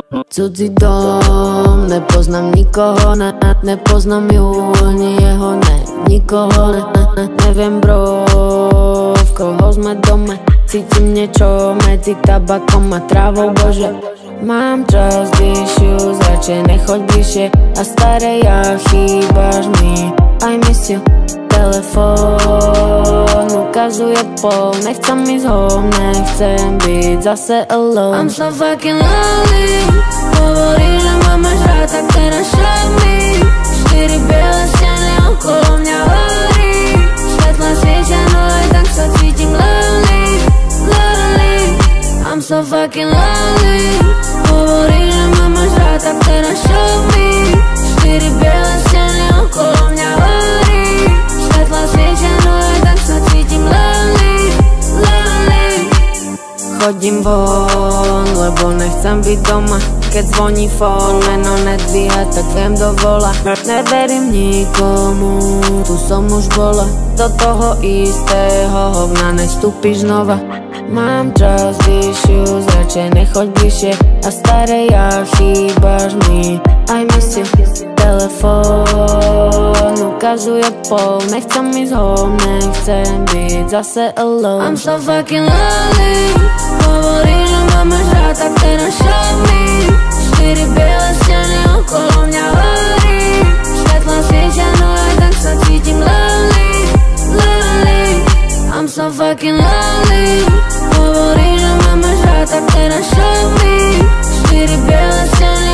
Cudzí dom, nepoznám nikoho, nepoznám ju, ani jeho, nikoho, neviem bro, v koho sme doma. Cítim niečo medzi tabakom a trávou, bože. Mám trust issues, radšej nechoď bližšie a staré ja chýbaš mi, I miss you. Telefón ukazuje pol, nechcem ísť home, nechcem byť zase alone. I'm so fucking lonely, hovorí, že máme žrať, tak teraz show me. 4 biele steny okolo mňa horí, svetla svietia, no aj tak sa cítim lonely, lonely. I'm so fucking lonely, hovorí, že máme žrať, tak teraz show me. 4 biele steny okolo mňa horí, svetla svietia, no aj tak sa cítim lonely, lonely. Chodím von, lebo nechcem byť doma. Keď zvoní fón, meno nedvíha, tak viem dovola. Neverím nikomu, tu som už bola. Do toho istého hovna nevstúpiš znova. Mám trust issues, radšej nechoď bližšie a staré ja chýbaš mi, I miss you. Telefón ukazuje pol, nechcem ísť home, nechcem byť zase alone. I'm so fucking lonely, hovorí, že máme žrať, tak teraz show me. 4 biele steny okolo mňa horí, svetla svietia, no aj tak sa cítim lonely, lonely. I'm so fucking lonely, hovorí, že máme žrať, tak teraz show me. 4 biele steny